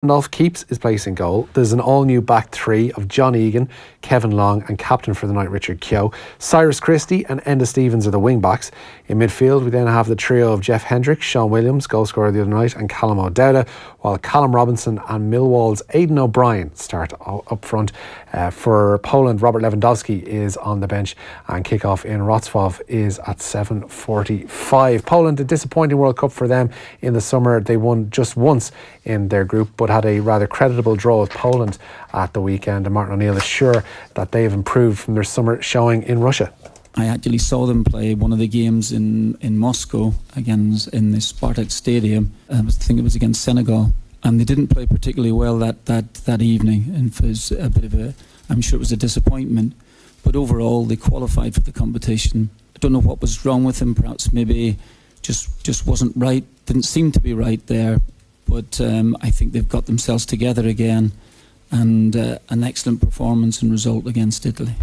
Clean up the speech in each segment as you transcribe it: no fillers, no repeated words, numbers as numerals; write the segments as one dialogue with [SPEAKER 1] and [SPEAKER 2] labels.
[SPEAKER 1] Nolf keeps his place in goal. There's an all-new back three of John Egan, Kevin Long and captain for the night Richard Keogh. Cyrus Christie and Enda Stevens are the wing-backs. In midfield we then have the trio of Jeff Hendrick, Sean Williams, goal scorer the other night, and Callum O'Dowda, while Callum Robinson and Millwall's Aidan O'Brien start up front. For Poland, Robert Lewandowski is on the bench, and kick-off in Wrocław is at 7:45. Poland, a disappointing World Cup for them in the summer. They won just once in their group, but had a rather creditable draw with Poland at the weekend, and Martin O'Neill is sure that they have improved from their summer showing in Russia.
[SPEAKER 2] I actually saw them play one of the games in Moscow, against in the Spartak Stadium. I think it was against Senegal, and they didn't play particularly well that evening, and it was a bit of I'm sure it was a disappointment, but overall they qualified for the competition. I don't know what was wrong with them, perhaps maybe just wasn't right, didn't seem to be right there, but I think they've got themselves together again, and an excellent performance and result against Italy.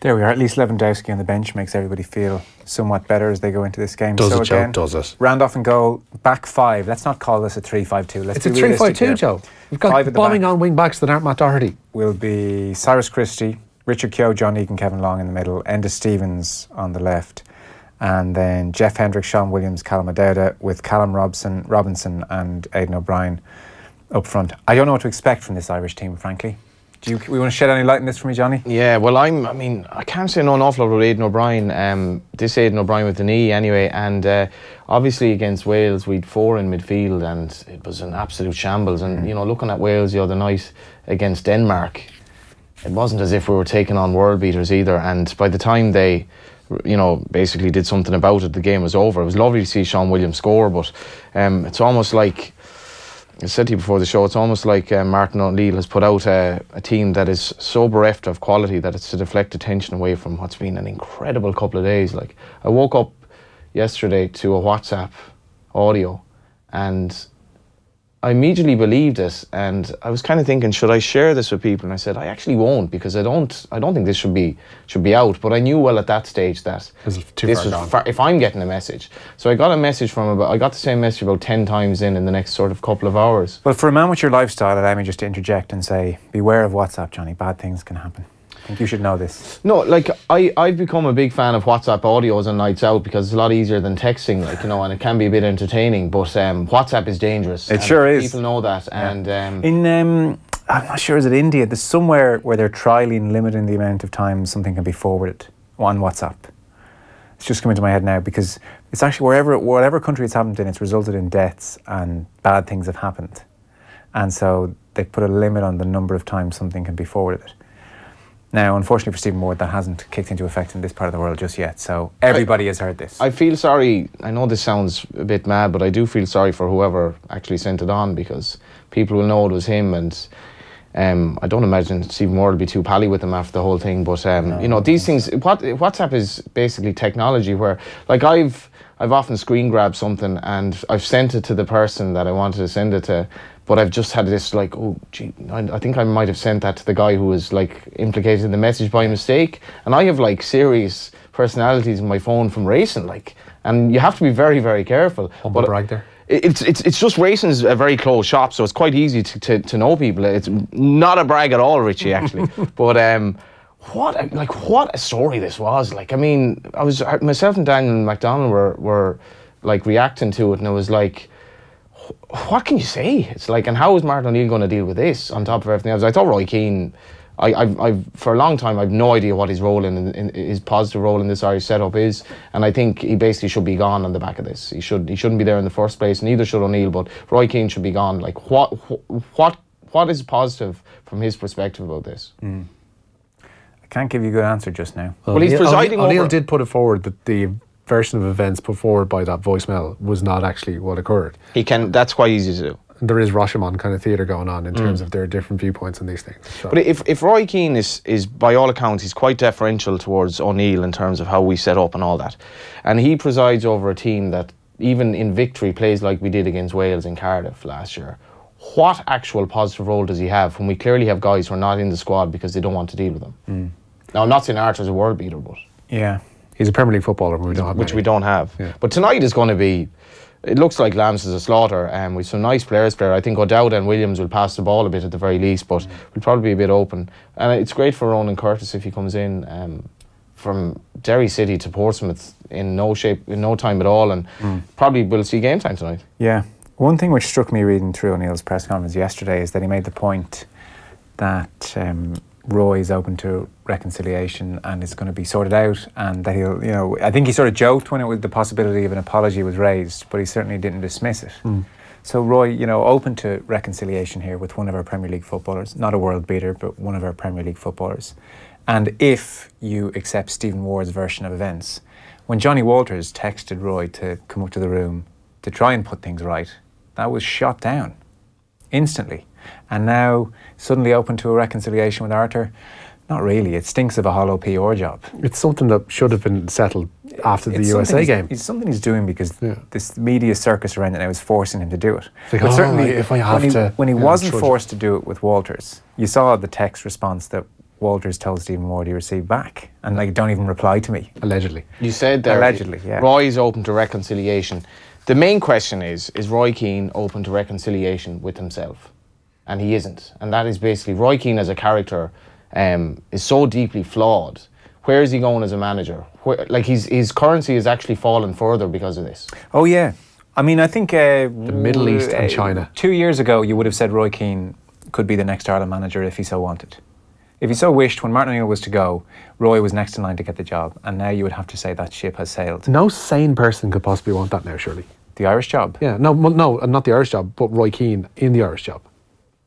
[SPEAKER 3] There we are. At least Lewandowski on the bench makes everybody feel somewhat better as they go into this game.
[SPEAKER 1] Does it, Joe? Does it?
[SPEAKER 3] Randolph and goal, back five. Let's not call this a 3-5-2.
[SPEAKER 1] It's a 3-5-2, Joe. We've got bombing on wing backs that aren't Matt Doherty.
[SPEAKER 3] Will be Cyrus Christie, Richard Keogh, John Egan, Kevin Long in the middle, Enda Stevens on the left, and then Jeff Hendrick, Sean Williams, Callum O'Dowda, with Callum Robinson and Aidan O'Brien up front. I don't know what to expect from this Irish team, frankly. We want to shed any light on this for me, Johnny?
[SPEAKER 4] Yeah, well, I can't say an awful lot about Aidan O'Brien. This Aidan O'Brien with the knee anyway, and obviously against Wales we'd 4 in midfield, and it was an absolute shambles. And you know, looking at Wales the other night against Denmark, it wasn't as if we were taking on world beaters either. And by the time they, you know, basically did something about it, the game was over. It was lovely to see Sean Williams score, but it's almost like, I said to you before the show, it's almost like Martin O'Neill has put out a team that is so bereft of quality that it's to deflect attention away from what's been an incredible couple of days. Like, I woke up yesterday to a WhatsApp audio and I immediately believed it, and I was kind of thinking, should I share this with people? And I said, I actually won't, because I don't think this should be out. But I knew well at that stage that this was far, if I'm getting a message. So I got a message I got the same message about 10 times in the next sort of couple of hours.
[SPEAKER 3] Well, for a man with your lifestyle, allow me just to interject and say, beware of WhatsApp, Johnny. Bad things can happen. I think you should know this.
[SPEAKER 4] No, like, I've become a big fan of WhatsApp audios on nights out because it's a lot easier than texting, like, you know, and it can be a bit entertaining, but WhatsApp is dangerous.
[SPEAKER 3] It sure is.
[SPEAKER 4] People know that. Yeah. And
[SPEAKER 3] I'm not sure, is it India? There's somewhere where they're trialling limiting the amount of times something can be forwarded on WhatsApp. It's just coming to my head now, because it's actually whatever country it's happened in, it's resulted in deaths and bad things have happened. And so they put a limit on the number of times something can be forwarded. Now, unfortunately for Stephen Ward, that hasn't kicked into effect in this part of the world just yet, so everybody has heard this.
[SPEAKER 4] I feel sorry, I know this sounds a bit mad, but I do feel sorry for whoever actually sent it on, because people will know it was him, and I don't imagine Stephen Ward will be too pally with him after the whole thing, but you know, these things, WhatsApp is basically technology where, like, I've often screen grabbed something and I've sent it to the person that I wanted to send it to, but I've just had this like, oh gee, I think I might have sent that to the guy who was like implicated in the message by mistake. And I have like serious personalities in my phone from racing, like, and you have to be very, very careful.
[SPEAKER 1] Humble brag there.
[SPEAKER 4] It's just racing's a very closed shop, so it's quite easy to know people. It's not a brag at all, Richie, actually. But what a story this was. Like, I mean, myself and Daniel McDonald were like reacting to it, and it was like, what can you say? It's like, and how is Martin O'Neill going to deal with this on top of everything else? I thought Roy Keane, I've for a long time, I've no idea what his role in his positive role in this Irish setup is, and I think he basically should be gone on the back of this. He shouldn't be there in the first place, neither should O'Neill, but Roy Keane should be gone. Like, what is positive from his perspective about this?
[SPEAKER 3] I can't give you a good answer just now.
[SPEAKER 4] Well, he's presiding over...
[SPEAKER 1] O'Neill did put it forward that the version of events put forward by that voicemail was not actually what occurred.
[SPEAKER 4] That's quite easy to do.
[SPEAKER 1] And there is Rashomon kind of theatre going on in terms of their different viewpoints on these things. So.
[SPEAKER 4] But if Roy Keane is by all accounts, he's quite deferential towards O'Neill in terms of how we set up and all that. And he presides over a team that, even in victory, plays like we did against Wales in Cardiff last year. What actual positive role does he have when we clearly have guys who are not in the squad because they don't want to deal with them? Now, I'm not saying Archer's a world beater, but...
[SPEAKER 3] Yeah.
[SPEAKER 1] He's a Premier League footballer,
[SPEAKER 4] which we don't have. Yeah. But tonight is going to be it looks like Lambs is a slaughter. We've some nice players there. I think O'Dowd and Williams will pass the ball a bit at the very least, but we'll probably be a bit open. And it's great for Ronan Curtis if he comes in from Derry City to Portsmouth in no time at all, and probably we'll see game time tonight.
[SPEAKER 3] Yeah. One thing which struck me reading through O'Neill's press conference yesterday is that he made the point that Roy is open to reconciliation and it's going to be sorted out, and that he'll, you know, I think he sort of joked when the possibility of an apology was raised, but he certainly didn't dismiss it. So Roy, you know, open to reconciliation here with one of our Premier League footballers, not a world beater, but one of our Premier League footballers. And if you accept Stephen Ward's version of events, when Johnny Walters texted Roy to come up to the room to try and put things right, that was shot down instantly. And now suddenly open to a reconciliation with Arthur? Not really. It stinks of a hollow PR job.
[SPEAKER 1] It's something that should have been settled after the USA game.
[SPEAKER 3] It's something he's doing because this media circus around it now is forcing him to do it.
[SPEAKER 1] Like,
[SPEAKER 3] but certainly,
[SPEAKER 1] if I have
[SPEAKER 3] when he wasn't forced to do it with Walters, you saw the text response that Walters told Stephen Ward he received back, and like, don't even reply to me.
[SPEAKER 1] Allegedly.
[SPEAKER 4] You said there,
[SPEAKER 3] allegedly, yeah.
[SPEAKER 4] Roy's open to reconciliation. The main question is Roy Keane open to reconciliation with himself? And he isn't. And that is basically, Roy Keane as a character is so deeply flawed. Where is he going as a manager? Like his currency has actually fallen further because of this.
[SPEAKER 3] Oh yeah. I mean, I think
[SPEAKER 1] the Middle East and China.
[SPEAKER 3] 2 years ago, you would have said Roy Keane could be the next Ireland manager if he so wanted. If he so wished, when Martin O'Neill was to go, Roy was next in line to get the job. And now you would have to say that ship has sailed.
[SPEAKER 1] No sane person could possibly want that now, surely.
[SPEAKER 3] The Irish job?
[SPEAKER 1] Yeah, no, not the Irish job, but Roy Keane in the Irish job.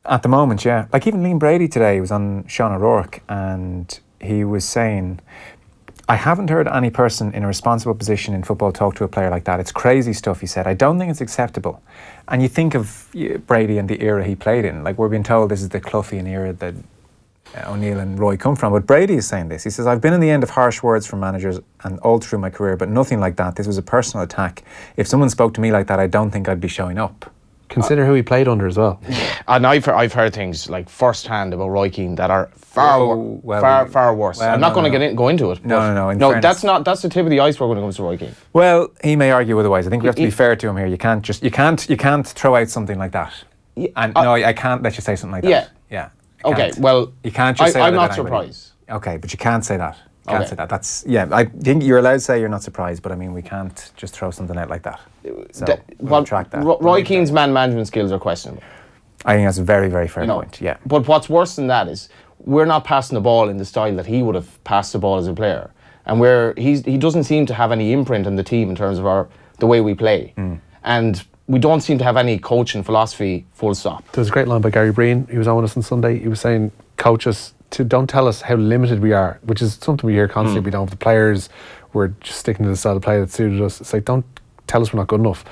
[SPEAKER 3] At the moment, yeah. Like even Liam Brady today was on Sean O'Rourke, and he was saying, I haven't heard any person in a responsible position in football talk to a player like that. It's crazy stuff, he said. I don't think it's acceptable. And you think of Brady and the era he played in. Like, we're being told this is the Cloughian era that O'Neill and Roy come from. But Brady is saying this. He says, I've been in the end of harsh words from managers and all through my career, but nothing like that. This was a personal attack. If someone spoke to me like that, I don't think I'd be showing up.
[SPEAKER 1] Consider who he played under as well.
[SPEAKER 4] And I've heard things like first-hand about Roy Keane that are far worse.
[SPEAKER 3] Well,
[SPEAKER 4] I'm not going to go into it.
[SPEAKER 3] No.
[SPEAKER 4] That's the tip of the iceberg when it comes to Roy Keane.
[SPEAKER 3] Well, he may argue otherwise. I think we have to be fair to him here. You can't throw out something like that. And no, I can't let you say something like that. Yeah.
[SPEAKER 4] Okay. Well,
[SPEAKER 3] you can't just say that.
[SPEAKER 4] I'm not surprised.
[SPEAKER 3] Okay, but you can't say that. Can't say that. That's I think you're allowed to say you're not surprised, but I mean we can't just throw something out like that. So we'll track that.
[SPEAKER 4] Roy Keane's man management skills are questionable.
[SPEAKER 3] I think that's a very, very fair point. Yeah.
[SPEAKER 4] But what's worse than that is we're not passing the ball in the style that he would have passed the ball as a player, and where he doesn't seem to have any imprint on the team in terms of the way we play, and we don't seem to have any coaching philosophy. Full stop.
[SPEAKER 1] There was a great line by Gary Breen. He was on with us on Sunday. He was saying, coaches, don't tell us how limited we are, which is something we hear constantly. We don't have the players, we're just sticking to the style of play that suited us. It's like, don't tell us we're not good enough.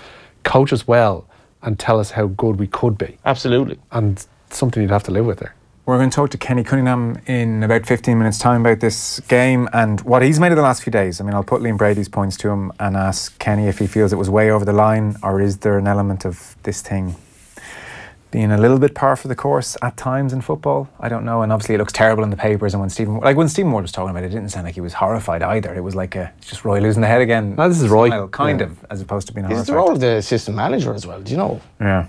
[SPEAKER 1] Coach us well and tell us how good we could be.
[SPEAKER 4] Absolutely.
[SPEAKER 1] And something you'd have to live with there.
[SPEAKER 3] We're going to talk to Kenny Cunningham in about 15 minutes time about this game and what he's made of the last few days. I mean, I'll put Liam Brady's points to him and ask Kenny if he feels it was way over the line, or is there an element of this thing being a little bit par for the course at times in football. I don't know. And obviously it looks terrible in the papers. And when Stephen Ward was talking about it, it didn't sound like he was horrified either. It was like it's just Roy losing the head again.
[SPEAKER 1] No, this is Roy.
[SPEAKER 3] Kind of, as opposed to being horrified.
[SPEAKER 4] It's the role of the assistant manager as well, do you know?
[SPEAKER 3] Yeah.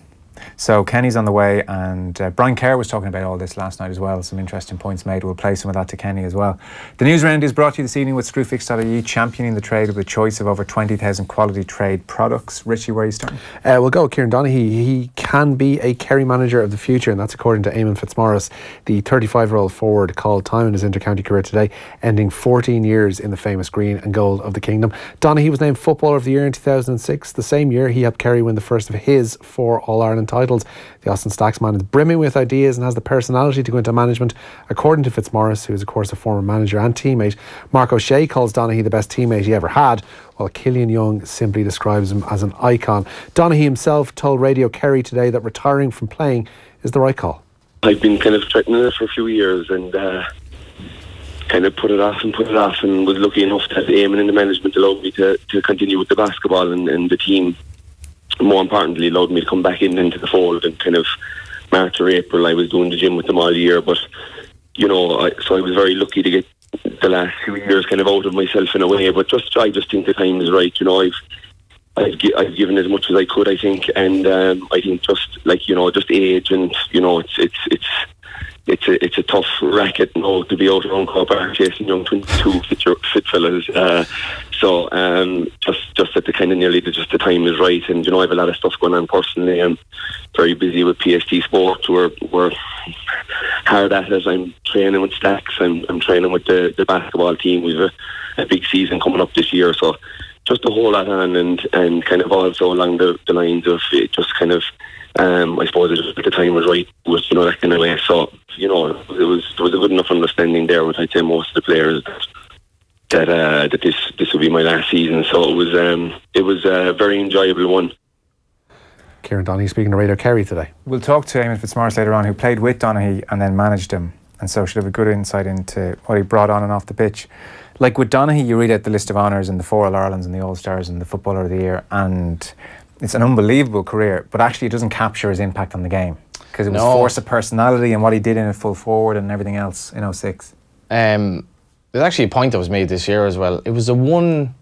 [SPEAKER 3] So Kenny's on the way, and Brian Kerr was talking about all this last night as well. Some interesting points made. We'll play some of that to Kenny as well. The news round is brought to you this evening with Screwfix.ie, championing the trade with a choice of over 20,000 quality trade products. Richie, where are you starting?
[SPEAKER 1] We'll go with Kieran Donaghy. He can be a Kerry manager of the future, and that's according to Eamon Fitzmaurice. The 35-year-old forward called time in his inter-county career today, ending 14 years in the famous green and gold of the kingdom. Donaghy was named Footballer of the Year in 2006. The same year, he helped Kerry win the first of his 4 All-Ireland titles. The Austin Stacks man is brimming with ideas and has the personality to go into management. According to Fitzmaurice, who is of course a former manager and teammate, Mark O'Shea calls Donaghy the best teammate he ever had, while Killian Young simply describes him as an icon. Donaghy himself told Radio Kerry today that retiring from playing is the right call.
[SPEAKER 5] I've been kind of threatening it for a few years and kind of put it off and was lucky enough that Eamon in the management allowed me to continue with the basketball and the team. More importantly, allowed me to come back into the fold, and kind of March or April I was doing the gym with them all year, but you know, so I was very lucky to get the last few years kind of out of myself in a way, but I just think the time is right. You know, I've given as much as I could, I think, and I think just just age, and it's a tough racket now to be out around Croke Park chasing young 22 fit fellas. So just at the kind of nearly the time is right, and I have a lot of stuff going on personally. I'm very busy with PST Sports. We're hard at it. I'm training with Stacks. I'm training with the basketball team. We've a big season coming up this year, so just a whole lot on, and kind of also along the lines of it, just kind of I suppose at the time was right with that kind of way. So there was a good enough understanding there with, I'd say, most of the players that this would be my last season. So it was a very enjoyable one.
[SPEAKER 1] Kieran Donaghy speaking to Radio Kerry today.
[SPEAKER 3] We'll talk to Eamon Fitzmaurice later on, who played with Donaghy and then managed him, and so should have a good insight into what he brought on and off the pitch. Like with Donaghy, you read out the list of honours and the 4 All-Irelands and the All-Stars and the Footballer of the Year, and it's an unbelievable career, but actually it doesn't capture his impact on the game, because it was force of personality and what he did in a full forward and everything else in 06. There's
[SPEAKER 4] actually a point that was made this year as well. It was the one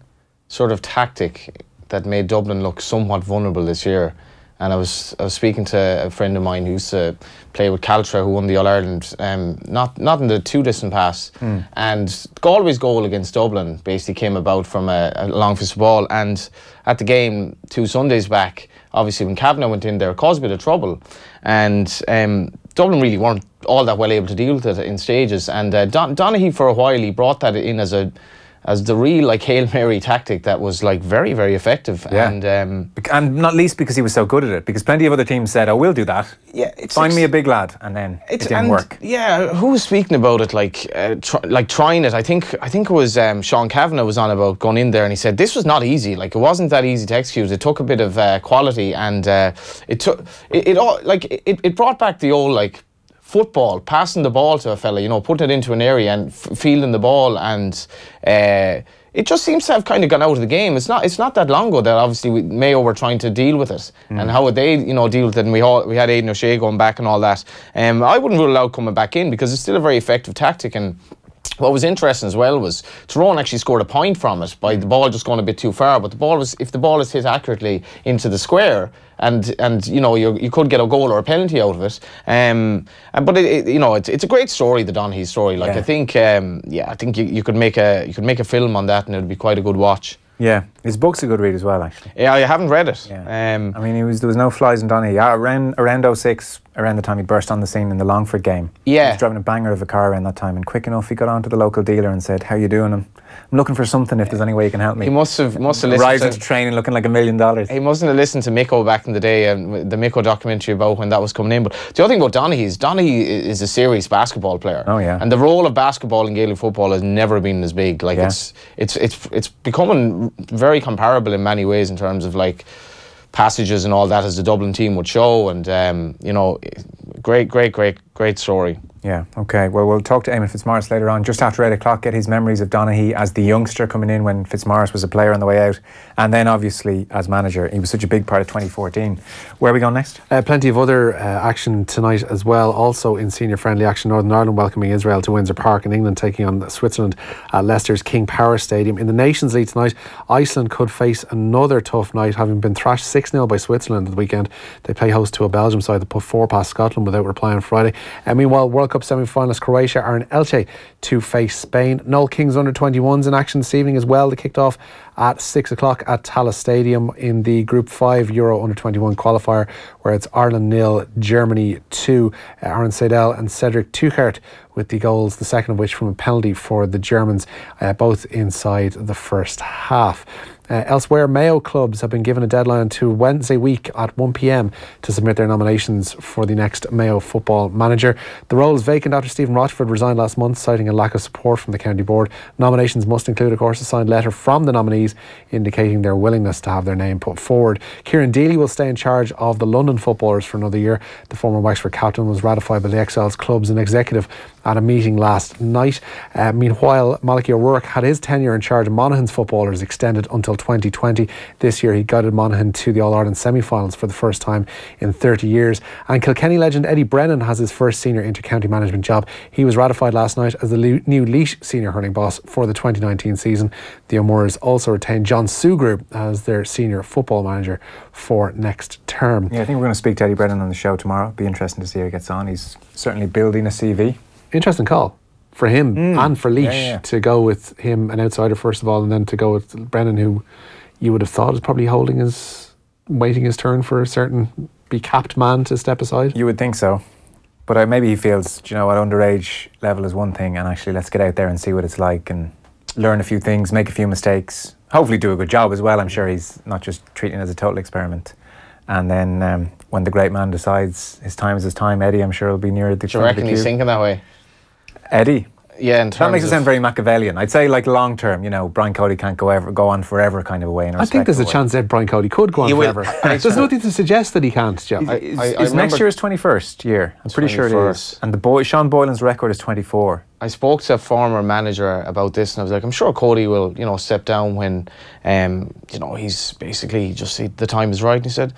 [SPEAKER 4] sort of tactic that made Dublin look somewhat vulnerable this year. And I was speaking to a friend of mine who used to play with Caltra, who won the All-Ireland, not in the too distant past. And Galway's goal against Dublin basically came about from a long fist ball. And at the game 2 Sundays back, obviously when Kavanagh went in there, it caused a bit of trouble. And Dublin really weren't all that well able to deal with it in stages. And Donaghy, for a while, he brought that in as the real Hail Mary tactic that was very, very effective.
[SPEAKER 3] Yeah. And not least because he was so good at it, because plenty of other teams said, oh, we'll do that. Yeah, find me a big lad, and then it didn't work.
[SPEAKER 4] Yeah, who was speaking about it trying it? I think it was Sean Kavanagh was on about going in there, and he said this was not easy. It wasn't that easy to execute. It took a bit of quality, and it brought back the old football, passing the ball to a fella, putting it into an area and fielding the ball, and it just seems to have kind of gone out of the game. It's not that long ago that obviously Mayo were trying to deal with it, and how would they deal with it? And we had Aidan O'Shea going back and all that. I wouldn't rule out coming back in, because it's still a very effective tactic. And what was interesting as well was Tyrone actually scored a point from it by the ball just going a bit too far. But if the ball is hit accurately into the square, and you could get a goal or a penalty out of it. But it's a great story, the Donaghy story. I think you could make a film on that, and it'd be quite a good watch.
[SPEAKER 3] Yeah, his book's a good read as well, actually.
[SPEAKER 4] Yeah, I haven't read it.
[SPEAKER 3] Yeah. I mean, there was no flies in Donaghy. Around 06, around the time he burst on the scene in the Longford game. Yeah. He was driving a banger of a car around that time, and quick enough he got on to the local dealer and said, how you doing? I'm looking for something, if there's any way you can help me.
[SPEAKER 4] He must have listened
[SPEAKER 3] arrived into training looking like $1 million.
[SPEAKER 4] He mustn't have listened to Miko back in the day, and the Miko documentary about when that was coming in. But the other thing about Donaghy is a serious basketball player.
[SPEAKER 3] Oh yeah.
[SPEAKER 4] And the role of basketball in Gaelic football has never been as big. It's becoming very comparable in many ways in terms of passages and all that, as the Dublin team would show, and great story.
[SPEAKER 3] Yeah, okay. Well, we'll talk to Eamon Fitzmaurice later on, just after 8 o'clock, get his memories of Donaghy as the youngster coming in when Fitzmaurice was a player on the way out, and then obviously as manager. He was such a big part of 2014. Where are we going next?
[SPEAKER 1] Plenty of other action tonight as well. Also in senior friendly action, Northern Ireland welcoming Israel to Windsor Park, and England taking on Switzerland at Leicester's King Power Stadium. In the Nations League tonight, Iceland could face another tough night, having been thrashed 6-0 by Switzerland at the weekend. They play host to a Belgium side that put 4 past Scotland without reply on Friday. Meanwhile, World Cup semi-finalists Croatia are in Elche to face Spain. Noel King's under-21s in action this evening as well. They kicked off at 6 o'clock at Tallaght Stadium in the Group 5 Euro under-21 qualifier, where it's Ireland 0, Germany 2. Aaron Seidel and Cedric Tuchart with the goals, the second of which from a penalty for the Germans, both inside the first half. Elsewhere, Mayo clubs have been given a deadline to Wednesday week at 1 p.m. to submit their nominations for the next Mayo football manager. The role is vacant after Stephen Rochford resigned last month, citing a lack of support from the county board. Nominations must include, of course, a signed letter from the nominees indicating their willingness to have their name put forward. Kieran Donaghy will stay in charge of the London footballers for another year. The former Wexford captain was ratified by the Exiles clubs and executive at a meeting last night. Meanwhile, Malachy O'Rourke had his tenure in charge of Monaghan's footballers extended until 2020. This year he guided Monaghan to the All-Ireland semi-finals for the first time in 30 years. And Kilkenny legend Eddie Brennan has his first senior inter-county management job. He was ratified last night as the new Laois senior hurling boss for the 2019 season. The O'Moores also retained John Sugru as their senior football manager for next term.
[SPEAKER 3] Yeah, I think we're going to speak to Eddie Brennan on the show tomorrow. Be interesting to see how he gets on. He's certainly building a CV.
[SPEAKER 1] Interesting call for him and for Laois to go with him, an outsider first of all, and then to go with Brennan, who you would have thought is probably waiting his turn for a certain be capped man to step aside.
[SPEAKER 3] You would think so. But maybe he feels, at underage level is one thing, and actually let's get out there and see what it's like and learn a few things, make a few mistakes, hopefully do a good job as well. I'm sure he's not just treating it as a total experiment. And then when the great man decides his time is his time, Eddie, I'm sure, will be near the
[SPEAKER 4] Do you reckon he's thinking that way?
[SPEAKER 3] Eddie?
[SPEAKER 4] Yeah,
[SPEAKER 3] that makes it sound very Machiavellian. I'd say long term, Brian Cody can't go on forever kind of a way.
[SPEAKER 1] I think there's a chance that Brian Cody could go on forever. There's nothing to suggest that he can't, Joe.
[SPEAKER 3] Is next year his 21st year? I'm pretty sure it is. And Sean Boylan's record is 24.
[SPEAKER 4] I spoke to a former manager about this, and I was like, I'm sure Cody will, step down when, he's basically just the time is right. And he said,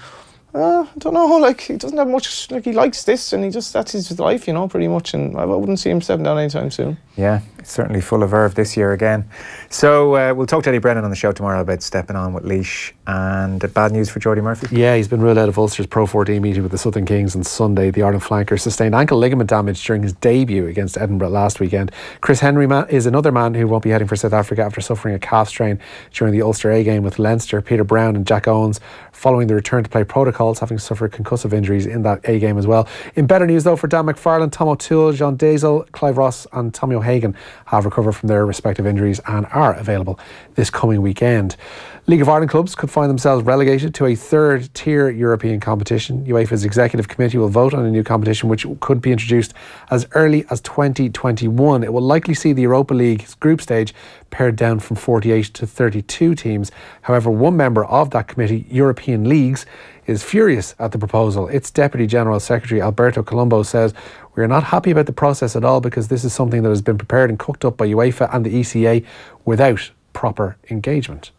[SPEAKER 4] I don't know, he doesn't have much, he likes this and that's his life, pretty much, and I wouldn't see him stepping down anytime soon.
[SPEAKER 3] Yeah, it's certainly full of verve this year again. So we'll talk to Eddie Brennan on the show tomorrow about stepping on with Laois. And bad news for Geordie Murphy.
[SPEAKER 1] Yeah, he's been ruled out of Ulster's Pro 14 meeting with the Southern Kings on Sunday. The Ireland flanker sustained ankle ligament damage during his debut against Edinburgh last weekend. Chris Henry is another man who won't be heading for South Africa after suffering a calf strain during the Ulster A game with Leinster. Peter Brown and Jack Owens, following the return to play protocols, having suffered concussive injuries in that A game as well. In better news though for Dan McFarlane, Tom O'Toole, John Dazel, Clive Ross and Tommy O'Hagan have recovered from their respective injuries and are available this coming weekend. League of Ireland clubs could find themselves relegated to a third-tier European competition. UEFA's executive committee will vote on a new competition which could be introduced as early as 2021. It will likely see the Europa League's group stage pared down from 48 to 32 teams. However, one member of that committee, European Leagues, is furious at the proposal. Its Deputy General Secretary Alberto Colombo says, "We are not happy about the process at all because this is something that has been prepared and cooked up by UEFA and the ECA without proper engagement."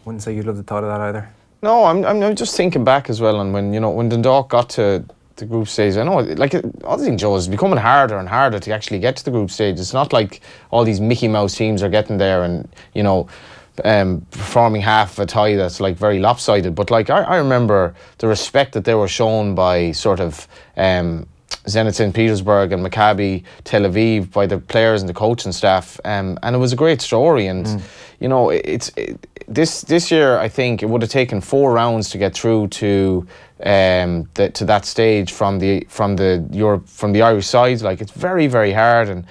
[SPEAKER 3] Wouldn't say you'd love the thought of that either.
[SPEAKER 4] No, I'm just thinking back as well, and when Dundalk got to the group stage, I know, other thing, Joe, is becoming harder and harder to actually get to the group stage. It's not like all these Mickey Mouse teams are getting there and performing half a tie that's very lopsided. But I remember the respect that they were shown by sort of Zenit St. Petersburg and Maccabi Tel Aviv by the players and the coaching staff, and it was a great story. And this year I think it would have taken 4 rounds to get through to that stage from the Irish side. It's very, very hard, and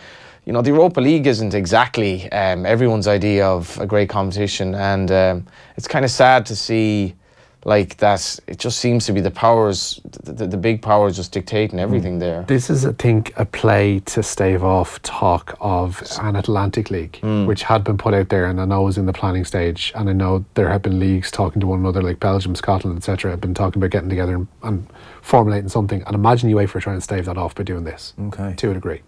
[SPEAKER 4] the Europa League isn't exactly everyone's idea of a great competition, and it's kind of sad to see that it just seems to be the powers, the big powers just dictating everything there.
[SPEAKER 1] This is, I think, a play to stave off talk of an Atlantic League, which had been put out there, and I know was in the planning stage, and I know there have been leagues talking to one another, like Belgium, Scotland, etc., have been talking about getting together and formulating something, and imagine UEFA are trying to stave that off by doing this, to a degree.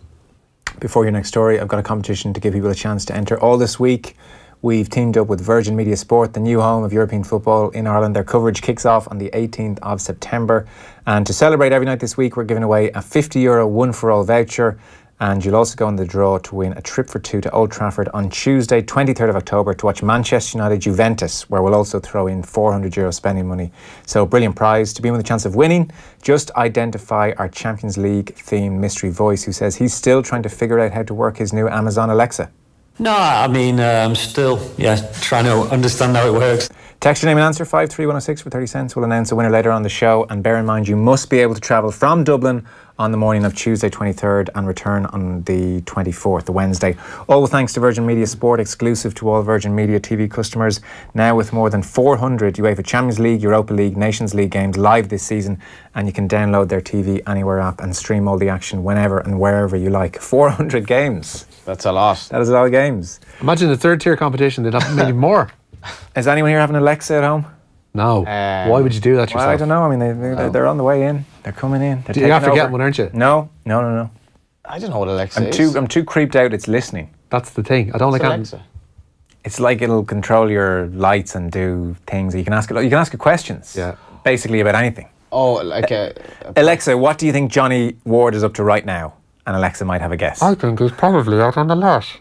[SPEAKER 3] Before your next story, I've got a competition to give people a chance to enter. All this week, we've teamed up with Virgin Media Sport, the new home of European football in Ireland. Their coverage kicks off on the 18th of September. And to celebrate every night this week, we're giving away a €50 one-for-all voucher. And you'll also go in the draw to win a trip for 2 to Old Trafford on Tuesday, 23rd of October, to watch Manchester United Juventus, where we'll also throw in €400 spending money. So brilliant prize. To be with a chance of winning, just identify our Champions League themed mystery voice who says he's still trying to figure out how to work his new Amazon Alexa.
[SPEAKER 6] No, I'm still trying to understand how it works.
[SPEAKER 3] Text your name and answer 53106 for 30 cents. We'll announce a winner later on the show. And bear in mind, you must be able to travel from Dublin on the morning of Tuesday 23rd and return on the 24th, the Wednesday. All thanks to Virgin Media Sport, exclusive to all Virgin Media TV customers. Now with more than 400 UEFA Champions League, Europa League, Nations League games live this season. And you can download their TV Anywhere app and stream all the action whenever and wherever you like. 400 games.
[SPEAKER 4] That's a lot.
[SPEAKER 3] That is a lot of games.
[SPEAKER 1] Imagine the third-tier competition, they'd have maybe more.
[SPEAKER 3] Is anyone here having an Alexa at home?
[SPEAKER 1] No. Why would you do that yourself?
[SPEAKER 3] Well, I don't know. I mean, they're on the way in. They're coming in.
[SPEAKER 1] You're after getting one, aren't you?
[SPEAKER 3] No.
[SPEAKER 4] I don't know what Alexa is.
[SPEAKER 3] I'm too creeped out. It's listening.
[SPEAKER 1] That's the thing. I don't like
[SPEAKER 4] Alexa.
[SPEAKER 3] It's like it'll control your lights and do things. You can ask it questions.
[SPEAKER 1] Yeah.
[SPEAKER 3] Basically about anything.
[SPEAKER 4] Oh, like
[SPEAKER 3] Alexa, what do you think Johnny Ward is up to right now? And Alexa might have a guess.
[SPEAKER 1] I think he's probably out on the lash.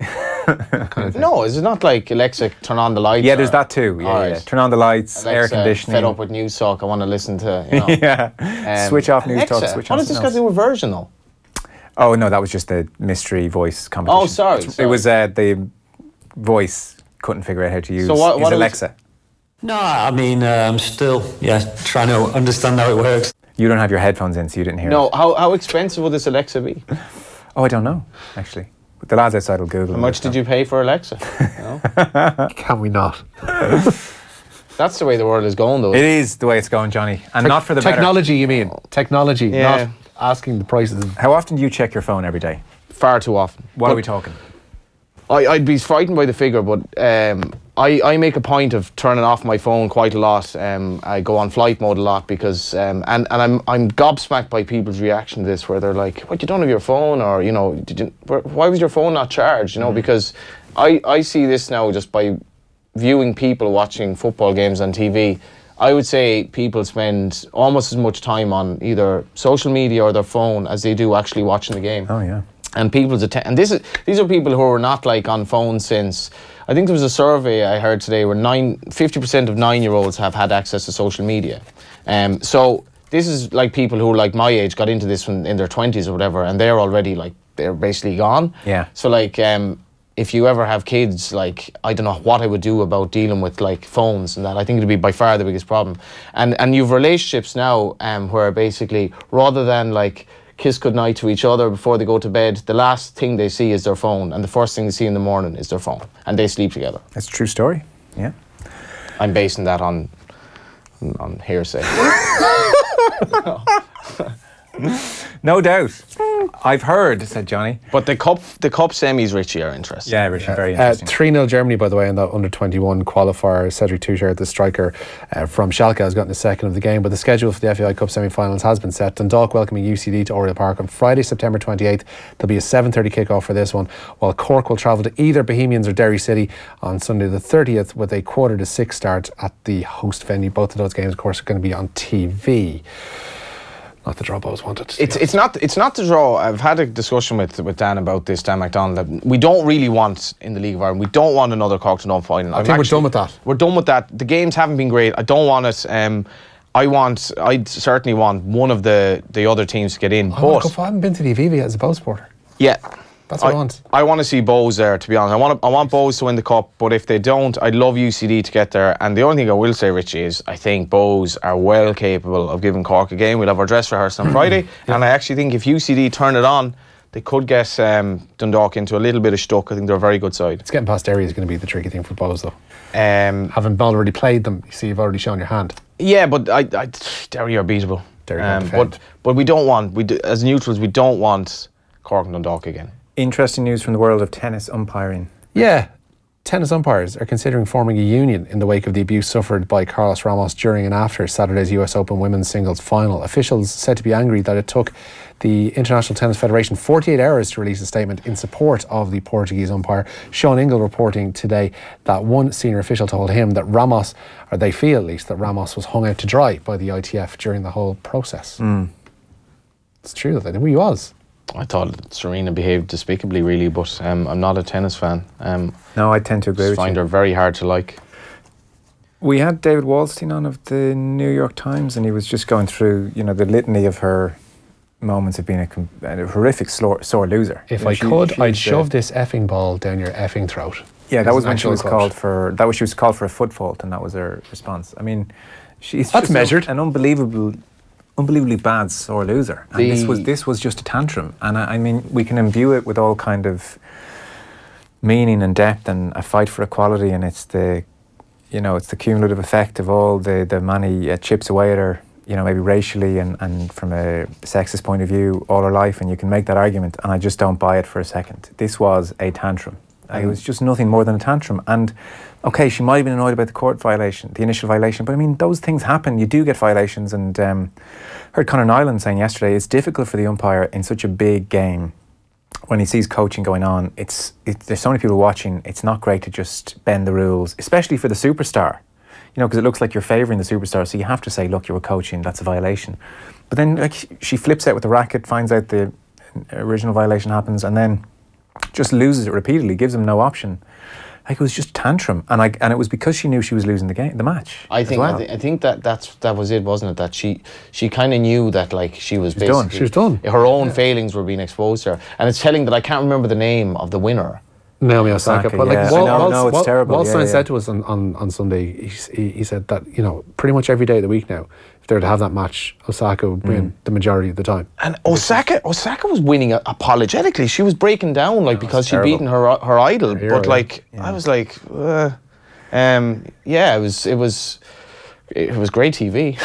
[SPEAKER 4] No, is it not like Alexa, turn on the lights?
[SPEAKER 3] Yeah, there's that too. Yeah,
[SPEAKER 4] Alright.
[SPEAKER 3] yeah. Turn on the lights,
[SPEAKER 4] Alexa,
[SPEAKER 3] air conditioning.
[SPEAKER 4] fed up with news talk, I want to listen to, you know.
[SPEAKER 3] Yeah. Switch off news
[SPEAKER 4] Alexa,
[SPEAKER 3] talk, switch on
[SPEAKER 4] what does this
[SPEAKER 3] something
[SPEAKER 4] got to do with Virgin though?
[SPEAKER 3] Oh, no, that was just the mystery voice competition.
[SPEAKER 4] Oh, sorry.
[SPEAKER 3] It was the voice couldn't figure out how to use
[SPEAKER 4] So what
[SPEAKER 3] is Alexa.
[SPEAKER 6] No, I mean, I'm still, trying to understand how it works.
[SPEAKER 3] You don't have your headphones in, so you didn't hear
[SPEAKER 4] No,
[SPEAKER 3] it.
[SPEAKER 4] how expensive would this Alexa be?
[SPEAKER 3] Oh, I don't know, actually. The lads outside will Google.
[SPEAKER 4] How much did you pay for Alexa?
[SPEAKER 1] Can we not?
[SPEAKER 4] That's the way the world is going, though.
[SPEAKER 3] It is the way it's going, Johnny. And not for the
[SPEAKER 1] technology, you mean? Technology,
[SPEAKER 4] Yeah.
[SPEAKER 1] not asking the prices.
[SPEAKER 3] How often do you check your phone every day?
[SPEAKER 4] Far too often.
[SPEAKER 3] What are we talking?
[SPEAKER 4] I'd be frightened by the figure, but I make a point of turning off my phone quite a lot. I go on flight mode a lot because, and I'm gobsmacked by people's reaction to this, where they're like, "What, you don't have your phone?" Or, you know, why was your phone not charged? You know, because I see this now just by viewing people watching football games on TV. I would say people spend almost as much time on either social media or their phone as they do actually watching the game.
[SPEAKER 3] Oh, yeah.
[SPEAKER 4] And people's and these are people who are not like on phones since, I think there was a survey I heard today where 50% of 9-year-olds have had access to social media. So this is like people who are like my age got into this when in their 20s or whatever, and they're already like, they're basically gone.
[SPEAKER 3] Yeah.
[SPEAKER 4] So like if you ever have kids, like I don't know what I would do about dealing with like phones and that. I think it'd be by far the biggest problem. And you've relationships now where basically rather than like kiss goodnight to each other before they go to bed, the last thing they see is their phone, and the first thing they see in the morning is their phone, and they sleep together.
[SPEAKER 3] That's a true story. Yeah.
[SPEAKER 4] I'm basing that on hearsay.
[SPEAKER 3] No doubt. I've heard, said Johnny.
[SPEAKER 4] But the cup semis, Richie, are interesting.
[SPEAKER 3] Yeah, Richie, very interesting.
[SPEAKER 1] 3-0 Germany, by the way, in that under-21 qualifier. Cedric Tuchel, the striker from Schalke, has gotten a second of the game. But the schedule for the FAI Cup semi-finals has been set. Dundalk welcoming UCD to Oriel Park on Friday, September 28th. There'll be a 7:30 kick-off for this one, while Cork will travel to either Bohemians or Derry City on Sunday the 30th with a 5:45 start at the host venue. Both of those games, of course, are going to be on TV. Not the draw Bows wanted.
[SPEAKER 4] It's not the draw. I've had a discussion with Dan about this, Dan McDonald, that we don't really want in the League of Ireland. We don't want another Cork to Dun final.
[SPEAKER 1] I think we're done with that.
[SPEAKER 4] We're done with that. The games haven't been great. I don't want it. I'd certainly want one of the other teams to get in.
[SPEAKER 1] I haven't been to the Aviva as a Bow supporter.
[SPEAKER 4] Yeah.
[SPEAKER 1] That's what I want.
[SPEAKER 4] I want to see Bows there, to be honest. I want Bows to win the cup, but if they don't, I'd love UCD to get there. And the only thing I will say, Richie, is I think Bows are well capable of giving Cork a game. We'll have our dress rehearsal on Friday, and I actually think if UCD turn it on, they could get Dundalk into a little bit of stuck. I think they're a very good side.
[SPEAKER 1] It's getting past Derry is going to be the tricky thing for Bows, though. Having already played them, you see, you've already shown your hand.
[SPEAKER 4] Yeah, but Derry are beatable.
[SPEAKER 1] Derry can't defend.
[SPEAKER 4] But we don't want, as neutrals, we don't want Cork and Dundalk again.
[SPEAKER 3] Interesting news from the world of tennis umpiring.
[SPEAKER 1] Yeah, tennis umpires are considering forming a union in the wake of the abuse suffered by Carlos Ramos during and after Saturday's US Open women's singles final. Officials said to be angry that it took the International Tennis Federation 48 hours to release a statement in support of the Portuguese umpire. Sean Ingle reporting today that one senior official told him that Ramos, or they feel at least, that Ramos was hung out to dry by the ITF during the whole process. It's true that they knew he was.
[SPEAKER 4] I thought Serena behaved despicably, really, but I'm not a tennis fan.
[SPEAKER 3] No, I tend to agree with you.
[SPEAKER 4] I find her very hard to like.
[SPEAKER 3] We had David Wallstein on of the New York Times, and he was just going through, the litany of her moments of being a horrific sore loser.
[SPEAKER 1] If I could, I'd shove this effing ball down your effing throat.
[SPEAKER 3] Yeah, that was when she was called for. She was called for a foot fault, and that was her response. I mean, she's
[SPEAKER 1] that's measured.
[SPEAKER 3] An unbelievably bad sore loser, and this was just a tantrum. And I mean, we can imbue it with all kind of meaning and depth and a fight for equality, and it's the cumulative effect of all the many chips away at her, maybe racially and from a sexist point of view all her life, and you can make that argument, and I just don't buy it for a second. This was a tantrum. It was just nothing more than a tantrum. And okay, she might have been annoyed about the court violation, the initial violation, but I mean, those things happen. You do get violations, and heard Conor Nyland saying yesterday it's difficult for the umpire in such a big game when he sees coaching going on, there's so many people watching. It's not great to just bend the rules, especially for the superstar. You know, because it looks like you're favouring the superstar. So you have to say, look, you were coaching. That's a violation. But then, like, she flips out with the racket, finds out the original violation happens, and then just loses it repeatedly. Gives him no option. Like, it was just tantrum, and it was because she knew she was losing the match.
[SPEAKER 4] I think that was it, wasn't it? That she kind of knew that, like, she was done. Her own failings were being exposed to her, and it's telling that I can't remember the name of the winner.
[SPEAKER 1] Naomi Osaka. But like,
[SPEAKER 3] it's terrible.
[SPEAKER 1] Waldstein said to us on Sunday, he said that, you know, pretty much every day of the week now, if they were to have that match, Osaka would win the majority of the time.
[SPEAKER 4] And Osaka was winning apologetically. She was breaking down, like, because she'd beaten her idol. But like, I was like, it was great TV.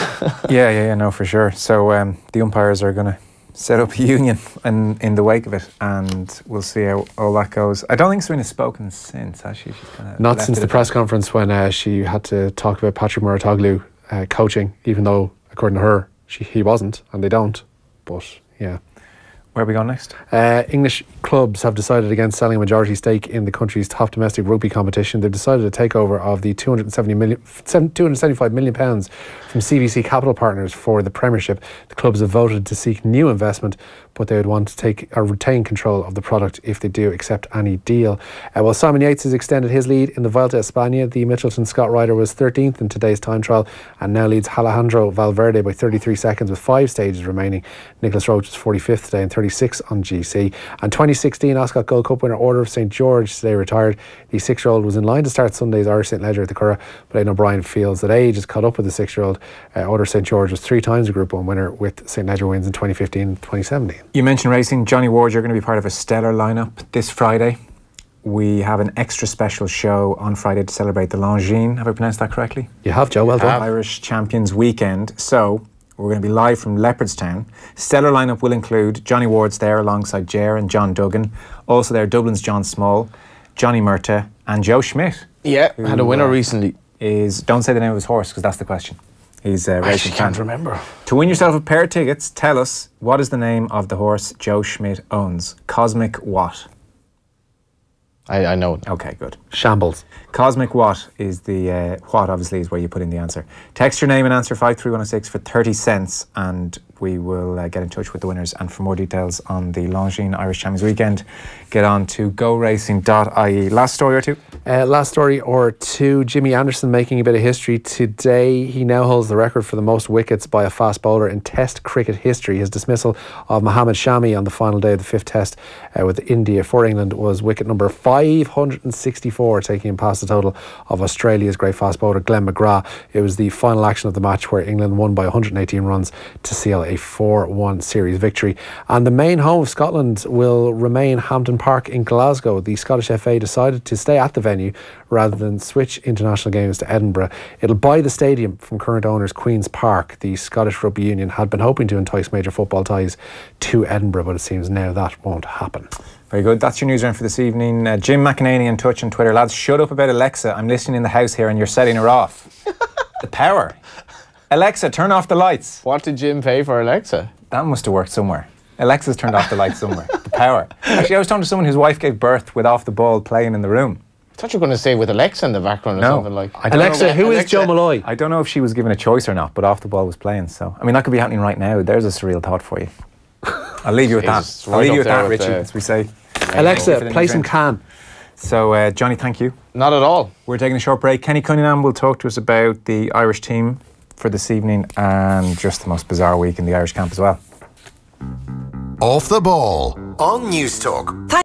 [SPEAKER 3] No, for sure. So the umpires are going to set up a union in the wake of it, and we'll see how all that goes. I don't think Serena's spoken since, has she? She's kind of
[SPEAKER 1] not since the press conference when she had to talk about Patrick Muratoglu coaching, even though, according to her, he wasn't, and they don't. But yeah.
[SPEAKER 3] Where are we going next?
[SPEAKER 1] English clubs have decided against selling a majority stake in the country's top domestic rugby competition. They've decided a takeover of the £275 million from CVC Capital Partners for the Premiership. The clubs have voted to seek new investment, but they would want to take or retain control of the product if they do accept any deal. While Simon Yates has extended his lead in the Vuelta a España, the Mitchelton Scott rider was 13th in today's time trial and now leads Alejandro Valverde by 33 seconds with 5 stages remaining. Nicholas Roach is 45th today and 36 on GC. And 2016 Ascot Gold Cup winner Order of St George today retired. The 6-year-old was in line to start Sunday's Irish St Leger at the Curragh, but Aidan O'Brien feels that age has caught up with the 6-year-old. Order of St George was 3 times a Group 1 winner, with St Leger wins in 2015 and 2017.
[SPEAKER 3] You mentioned racing. Johnny Ward, you're going to be part of a stellar lineup this Friday. We have an extra special show on Friday to celebrate the Longines. Have I pronounced that correctly?
[SPEAKER 1] You have, Joe. Well done.
[SPEAKER 3] Irish Champions Weekend. So we're going to be live from Leopardstown. Stellar lineup will include Johnny Ward's there alongside Ger and John Duggan. Also there, Dublin's John Small, Johnny Murtagh and Joe Schmidt.
[SPEAKER 4] Yeah, had a winner recently.
[SPEAKER 3] Don't say the name of his horse, because that's the question. He's racing.
[SPEAKER 4] I can't remember.
[SPEAKER 3] To win yourself a pair of tickets, tell us, what is the name of the horse Joe Schmidt owns? Cosmic what?
[SPEAKER 4] I know.
[SPEAKER 3] Okay, good.
[SPEAKER 1] Shambles.
[SPEAKER 3] Cosmic what is the... what, obviously, is where you put in the answer. Text your name and answer 53106 for 30 cents, and we will get in touch with the winners. And for more details on the Longines Irish Champions Weekend, get on to goracing.ie. Last story or two. Jimmy Anderson making a bit of history today. He now holds the record for the most wickets by a fast bowler in Test cricket history. His dismissal of Mohammad Shami on the final day of the 5th Test with India for England was wicket number 564, taking him past the total of Australia's great fast bowler Glenn McGrath. It was the final action of the match where England won by 118 runs to seal a 4-1 series victory. And the main home of Scotland will remain Hampden Park in Glasgow. The Scottish FA decided to stay at the venue rather than switch international games to Edinburgh. It'll buy the stadium from current owners Queen's Park. The Scottish Rugby Union had been hoping to entice major football ties to Edinburgh, but it seems now that won't happen. Very good. That's your news round for this evening. Jim McEnany in touch on Twitter. Lads, shut up about Alexa. I'm listening in the house here and you're setting her off. The power. Alexa, turn off the lights.
[SPEAKER 4] What did Jim pay for Alexa?
[SPEAKER 3] That must have worked somewhere. Alexa's turned off the lights somewhere. The power. Actually, I was talking to someone whose wife gave birth with Off the Ball playing in the room.
[SPEAKER 4] I thought you were going to say with Alexa in the background or something like.
[SPEAKER 1] Alexa, who is Joe Molloy?
[SPEAKER 3] I don't know if she was given a choice or not, but Off the Ball was playing. So, I mean, that could be happening right now. There's a surreal thought for you. I'll leave you with that. I'll leave you with that, Richie, as we say.
[SPEAKER 1] Alexa, play some Can.
[SPEAKER 3] So, Johnny, thank you.
[SPEAKER 4] Not at all.
[SPEAKER 3] We're taking a short break. Kenny Cunningham will talk to us about the Irish team for this evening and just the most bizarre week in the Irish camp as well.
[SPEAKER 7] Off the Ball on News Talk.